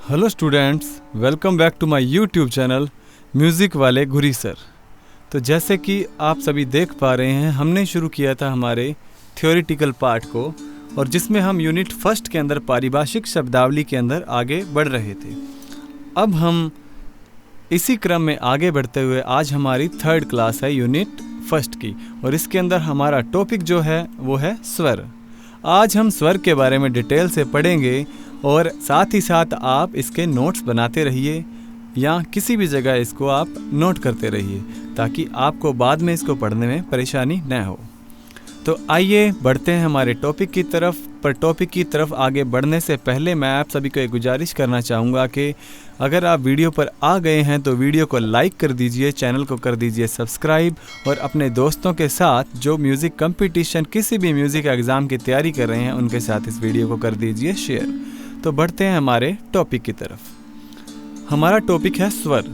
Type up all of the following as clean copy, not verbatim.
Hello students, welcome back to my YouTube channel music वाले Guri sir. तो जैसे कि आप सभी देख पा रहे हैं, हमने शुरू किया था हमारे थ्योरेटिकल पार्ट को, और जिसमें हम यूनिट फर्स्ट के अंदर पारिभाषिक शब्दावली के अंदर आगे बढ़ रहे थे। अब हम इसी क्रम में आगे बढ़ते हुए आज हमारी थर्ड क्लास है यूनिट फर्स्ट की, और इसके अंदर हमारा टॉपिक जो है वो है स्वर। आज हम स्वर के बारे में डिटेल से पढ़ेंगे और साथ ही साथ आप इसके नोट्स बनाते रहिए या किसी भी जगह इसको आप नोट करते रहिए ताकि आपको बाद में इसको पढ़ने में परेशानी न हो। तो आइए बढ़ते हैं हमारे टॉपिक की तरफ। पर टॉपिक की तरफ आगे बढ़ने से पहले मैं आप सभी को एक गुजारिश करना चाहूँगा कि अगर आप वीडियो पर आ गए हैं तो वीडियो को लाइक कर दीजिए, चैनल को कर दीजिए सब्सक्राइब, और अपने दोस्तों के साथ जो म्यूज़िक कंपटीशन, किसी भी म्यूज़िक एग्ज़ाम की तैयारी कर रहे हैं उनके साथ इस वीडियो को कर दीजिए शेयर। तो बढ़ते हैं हमारे टॉपिक की तरफ। हमारा टॉपिक है स्वर।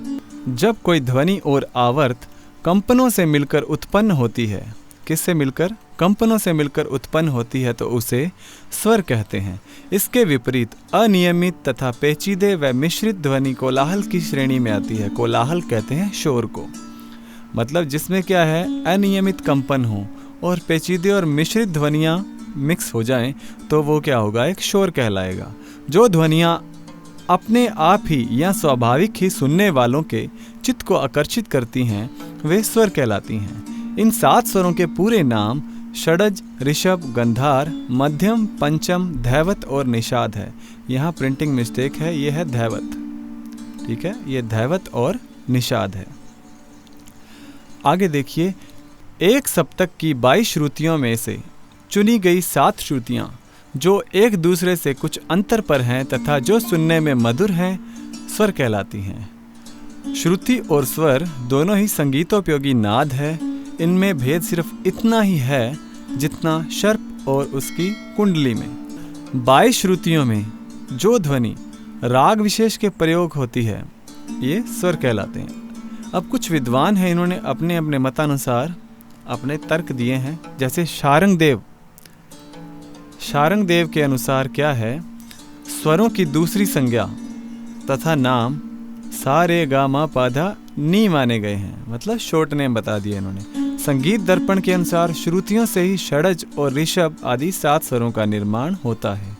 जब कोई ध्वनि और आवर्त कंपनों से मिलकर उत्पन्न होती है, किससे मिलकर? कंपनों से मिलकर उत्पन्न होती है, तो उसे स्वर कहते हैं। इसके विपरीत अनियमित तथा पेचीदे व मिश्रित ध्वनि कोलाहल की श्रेणी में आती है। कोलाहल कहते हैं शोर को, मतलब जिसमें क्या है, अनियमित कंपन हो और पेचीदे और मिश्रित ध्वनियाँ मिक्स हो जाएं तो वो क्या होगा, एक शोर कहलाएगा। जो ध्वनियाँ अपने आप ही या स्वाभाविक ही सुनने वालों के चित्त को आकर्षित करती हैं वे स्वर कहलाती हैं। इन 7 स्वरों के पूरे नाम षडज, ऋषभ, गंधार, मध्यम, पंचम, धैवत और निषाद है। यहाँ प्रिंटिंग मिस्टेक है, ये है धैवत, ठीक है, ये धैवत और निषाद है। आगे देखिए, एक सप्तक की 22 श्रुतियों में से चुनी गई 7 श्रुतियाँ जो एक दूसरे से कुछ अंतर पर हैं तथा जो सुनने में मधुर हैं, स्वर कहलाती हैं। श्रुति और स्वर दोनों ही संगीतोपयोगी नाद है। इनमें भेद सिर्फ इतना ही है जितना शर्प और उसकी कुंडली में। 22 श्रुतियों में जो ध्वनि राग विशेष के प्रयोग होती है, ये स्वर कहलाते हैं। अब कुछ विद्वान हैं, इन्होंने अपने अपने मतानुसार अपने तर्क दिए हैं। जैसे शारंग देव के अनुसार क्या है, स्वरों की दूसरी संज्ञा तथा नाम सा रे गा मा पा धा नी माने गए हैं, मतलब शॉर्ट नेम बता दिए इन्होंने। संगीत दर्पण के अनुसार श्रुतियों से ही षडज और ऋषभ आदि 7 स्वरों का निर्माण होता है।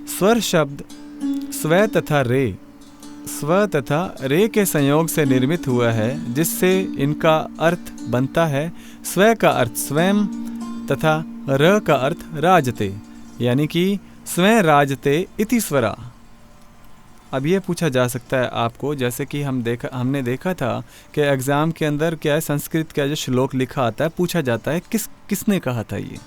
स्वर शब्द स्व तथा रे के संयोग से निर्मित हुआ है, जिससे इनका अर्थ बनता है स्व का अर्थ स्वयं तथा र का अर्थ राजते, यानी कि स्वयं राजते इति स्वरा। अब ये पूछा जा सकता है आपको, जैसे कि हमने देखा था कि एग्ज़ाम के अंदर क्या है, संस्कृत का जो श्लोक लिखा आता है, पूछा जाता है किसने कहा था ये।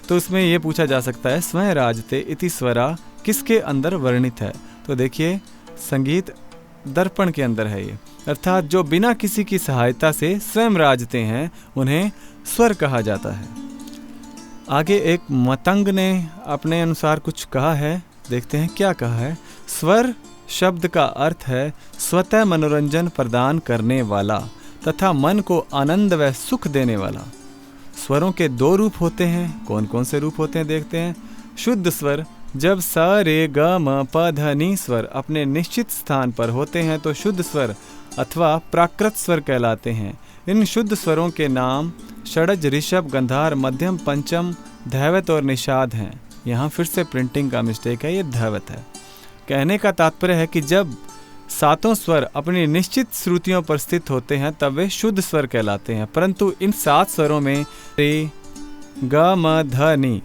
तो उसमें ये पूछा जा सकता है स्वयं राजते इति स्वरा किसके अंदर वर्णित है। तो देखिए, संगीत दर्पण के अंदर है ये, अर्थात जो बिना किसी की सहायता से स्वयं राजते हैं उन्हें स्वर कहा जाता है। आगे एक मतंग ने अपने अनुसार कुछ कहा है, देखते हैं क्या कहा है। स्वर शब्द का अर्थ है स्वतः मनोरंजन प्रदान करने वाला तथा मन को आनंद व सुख देने वाला। स्वरों के 2 रूप होते हैं। कौन कौन से रूप होते हैं देखते हैं। शुद्ध स्वर, जब स रे ग म प ध नी स्वर अपने निश्चित स्थान पर होते हैं तो शुद्ध स्वर अथवा प्राकृत स्वर कहलाते हैं। इन शुद्ध स्वरों के नाम षडज, ऋषभ, गंधार, मध्यम, पंचम, धैवत और निषाद हैं। यहाँ फिर से प्रिंटिंग का मिस्टेक है, ये धैवत है। कहने का तात्पर्य है कि जब 7 स्वर अपनी निश्चित श्रुतियों पर स्थित होते हैं तब वे शुद्ध स्वर कहलाते हैं। परंतु इन 7 स्वरों में रे, ग, म, ध, नी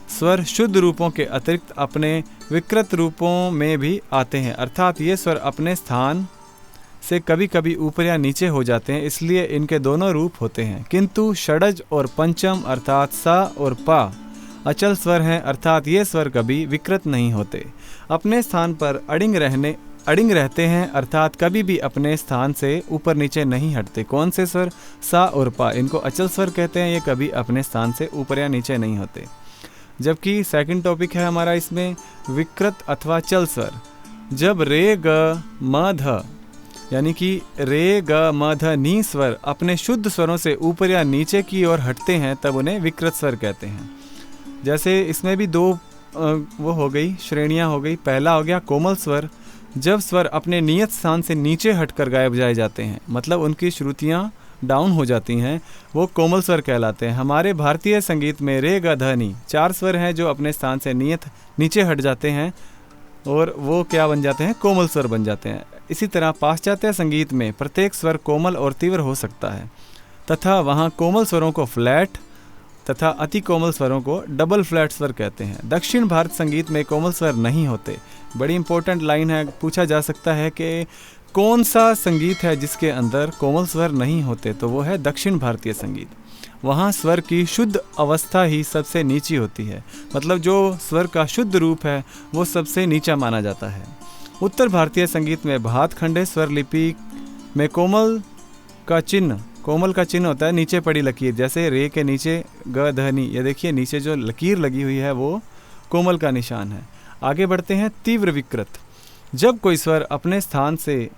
स्वर शुद्ध रूपों के अतिरिक्त अपने विकृत रूपों में भी आते हैं, अर्थात ये स्वर अपने स्थान से कभी कभी ऊपर या नीचे हो जाते हैं, इसलिए इनके दोनों रूप होते हैं। किंतु षडज और पंचम अर्थात सा और पा अचल स्वर हैं, अर्थात ये स्वर कभी विकृत नहीं होते, अपने स्थान पर अड़िंग रहते हैं, अर्थात कभी भी अपने स्थान से ऊपर नीचे नहीं हटते। कौन से स्वर? सा और पा, इनको अचल स्वर कहते हैं, ये कभी अपने स्थान से ऊपर या नीचे नहीं होते। जबकि सेकंड टॉपिक है हमारा इसमें विकृत अथवा चल स्वर। जब रे ग म ध यानी कि रे ग म ध नी स्वर अपने शुद्ध स्वरों से ऊपर या नीचे की ओर हटते हैं तब उन्हें विकृत स्वर कहते हैं। जैसे इसमें भी 2 वो हो गई, श्रेणियाँ हो गई। पहला हो गया कोमल स्वर, जब स्वर अपने नियत स्थान से नीचे हटकर गाए बजाए जाते हैं, मतलब उनकी श्रुतियाँ डाउन हो जाती हैं, वो कोमल स्वर कहलाते हैं। हमारे भारतीय संगीत में रे ग ध नि 4 स्वर हैं जो अपने स्थान से नियत नीचे हट जाते हैं और वो क्या बन जाते हैं, कोमल स्वर बन जाते हैं। इसी तरह पाश्चात्य संगीत में प्रत्येक स्वर कोमल और तीव्र हो सकता है तथा वहाँ कोमल स्वरों को फ्लैट तथा अति कोमल स्वरों को डबल फ्लैट स्वर कहते हैं। दक्षिण भारत संगीत में कोमल स्वर नहीं होते। बड़ी इंपॉर्टेंट लाइन है, पूछा जा सकता है कि कौन सा संगीत है जिसके अंदर कोमल स्वर नहीं होते, तो वो है दक्षिण भारतीय संगीत। वहाँ स्वर की शुद्ध अवस्था ही सबसे नीची होती है, मतलब जो स्वर का शुद्ध रूप है वो सबसे नीचा माना जाता है। उत्तर भारतीय संगीत में भातखंडे स्वर लिपि में कोमल का चिन्ह होता है नीचे पड़ी लकीर, जैसे रे के नीचे ग ध नि, ये देखिए नीचे जो लकीर लगी हुई है वो कोमल का निशान है। आगे बढ़ते हैं तीव्र विकृत। जब कोई स्वर अपने स्थान से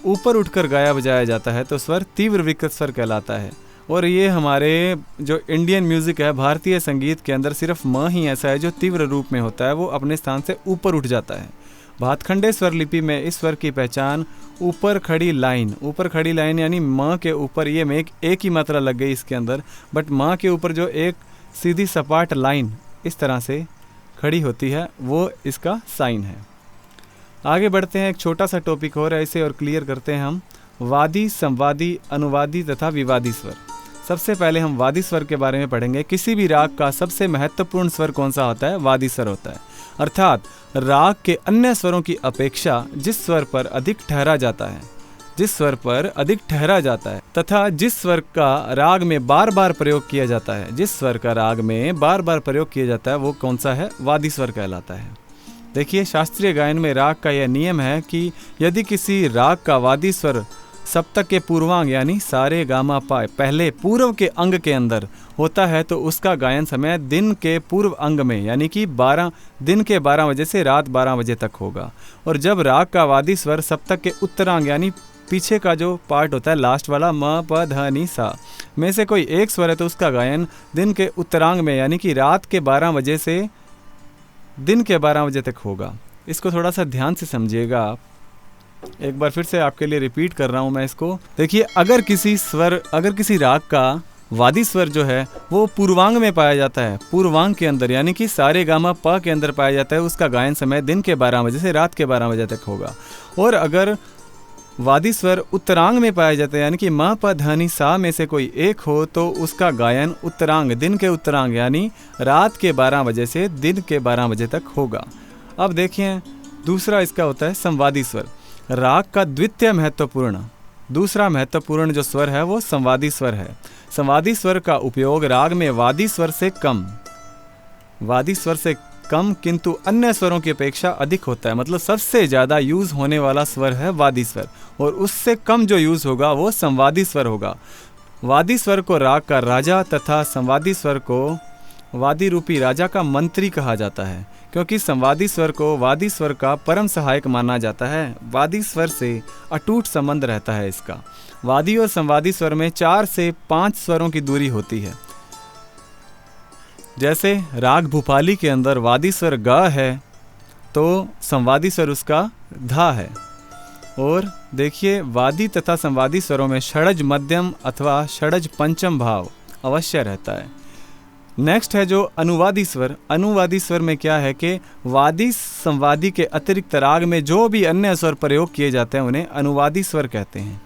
ऊपर उठकर गाया बजाया जाता है तो स्वर तीव्र विकृत स्वर कहलाता है। और ये हमारे जो इंडियन म्यूज़िक है, भारतीय संगीत के अंदर सिर्फ म ही ऐसा है जो तीव्र रूप में होता है, वो अपने स्थान से ऊपर उठ जाता है। भातखंडे स्वर लिपि में इस स्वर की पहचान ऊपर खड़ी लाइन यानी म के ऊपर, ये में एक ही मात्रा लग गई इसके अंदर, बट म के ऊपर जो एक सीधी सपाट लाइन इस तरह से खड़ी होती है वो इसका साइन है। आगे बढ़ते हैं, एक छोटा सा टॉपिक और है, इसे और क्लियर करते हैं हम। वादी, संवादी, अनुवादी तथा विवादी स्वर। सबसे पहले हम वादी स्वर के बारे में पढ़ेंगे। किसी भी राग का सबसे महत्वपूर्ण स्वर कौन सा होता है? वादी स्वर होता है, अर्थात राग के अन्य स्वरों की अपेक्षा जिस स्वर पर अधिक ठहरा जाता है तथा जिस स्वर का राग में बार बार प्रयोग किया जाता है वो कौन सा है? वादी स्वर कहलाता है। देखिए, शास्त्रीय गायन में राग का यह नियम है कि यदि किसी राग का वादी स्वर सप्तक के पूर्वांग यानी सारे गामा पा पहले पूर्व के अंग के अंदर होता है तो उसका गायन समय दिन के पूर्व अंग में यानी कि दिन के 12 बजे से रात 12 बजे तक होगा। और जब राग का वादी स्वर सप्तक के उत्तरांग यानी पीछे का जो पार्ट होता है लास्ट वाला म प ध नि सा में से कोई एक स्वर है तो उसका गायन दिन के उत्तरांग में यानी कि रात के 12 बजे से दिन के 12 बजे तक होगा। इसको थोड़ा सा ध्यान से समझिएगा आप। एक बार फिर से आपके लिए रिपीट कर रहा हूँ मैं इसको। देखिए, अगर किसी राग का वादी स्वर जो है वो पूर्वांग में पाया जाता है, पूर्वांग के अंदर यानी कि सारे गामा प के अंदर पाया जाता है, उसका गायन समय दिन के 12 बजे से रात के 12 बजे तक होगा। और अगर वादी स्वर उत्तरांग में पाया जाता है यानी कि म प ध नि सा में से कोई एक हो तो उसका गायन उत्तरांग दिन के उत्तरांग यानी रात के 12 बजे से दिन के 12 बजे तक होगा। अब देखिए, दूसरा इसका होता है संवादी स्वर। राग का दूसरा महत्वपूर्ण जो स्वर है वो संवादी स्वर है। संवादी स्वर का उपयोग राग में वादी स्वर से कम किंतु अन्य स्वरों की अपेक्षा अधिक होता है, मतलब सबसे ज़्यादा यूज़ होने वाला स्वर है वादी स्वर और उससे कम जो यूज़ होगा वो संवादी स्वर होगा। वादी स्वर को राग का राजा तथा संवादी स्वर को वादी रूपी राजा का मंत्री कहा जाता है, क्योंकि संवादी स्वर को वादी स्वर का परम सहायक माना जाता है। वादी स्वर से अटूट संबंध रहता है इसका। वादी और संवादी स्वर में 4 से 5 स्वरों की दूरी होती है। जैसे राग भूपाली के अंदर वादी स्वर ग है तो संवादी स्वर उसका धा है। और देखिए, वादी तथा संवादी स्वरों में षडज मध्यम अथवा षडज पंचम भाव अवश्य रहता है। नेक्स्ट है जो अनुवादी स्वर। अनुवादी स्वर में क्या है कि वादी संवादी के अतिरिक्त राग में जो भी अन्य स्वर प्रयोग किए जाते हैं उन्हें अनुवादी स्वर कहते हैं।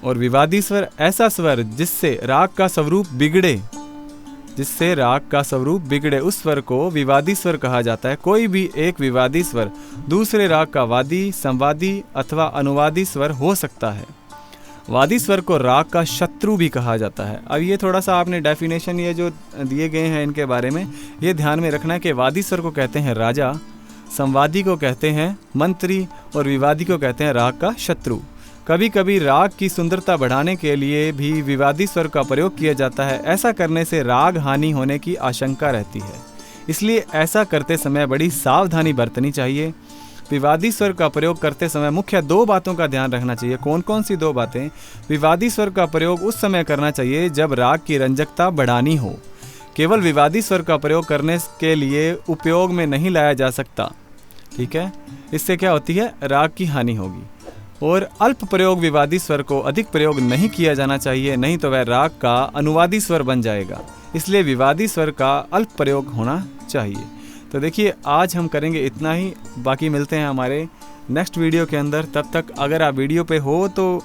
और विवादी स्वर ऐसा स्वर जिससे राग का स्वरूप बिगड़े उस स्वर को विवादी स्वर कहा जाता है। कोई भी एक विवादी स्वर दूसरे राग का वादी, संवादी अथवा अनुवादी स्वर हो सकता है। वादी स्वर को राग का शत्रु भी कहा जाता है। अब ये थोड़ा सा आपने डेफिनेशन ये जो दिए गए हैं इनके बारे में ये ध्यान में रखना है कि वादी स्वर को कहते हैं राजा, संवादी को कहते हैं मंत्री और विवादी को कहते हैं राग का शत्रु। कभी कभी राग की सुंदरता बढ़ाने के लिए भी विवादी स्वर का प्रयोग किया जाता है। ऐसा करने से राग हानि होने की आशंका रहती है, इसलिए ऐसा करते समय बड़ी सावधानी बरतनी चाहिए। विवादी स्वर का प्रयोग करते समय मुख्य 2 बातों का ध्यान रखना चाहिए। कौन कौन सी 2 बातें? विवादी स्वर का प्रयोग उस समय करना चाहिए जब राग की रंजकता बढ़ानी हो। केवल विवादी स्वर का प्रयोग करने के लिए उपयोग में नहीं लाया जा सकता। ठीक है। इससे क्या होती है, राग की हानि होगी। और अल्प प्रयोग विवादी स्वर को अधिक प्रयोग नहीं किया जाना चाहिए, नहीं तो वह राग का अनुवादी स्वर बन जाएगा। इसलिए विवादी स्वर का अल्प प्रयोग होना चाहिए। तो देखिए आज हम करेंगे इतना ही, बाकी मिलते हैं हमारे नेक्स्ट वीडियो के अंदर। तब तक अगर आप वीडियो पे हो तो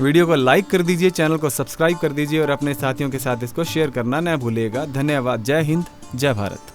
वीडियो को लाइक कर दीजिए, चैनल को सब्सक्राइब कर दीजिए और अपने साथियों के साथ इसको शेयर करना न भूलिएगा। धन्यवाद। जय हिंद, जय भारत।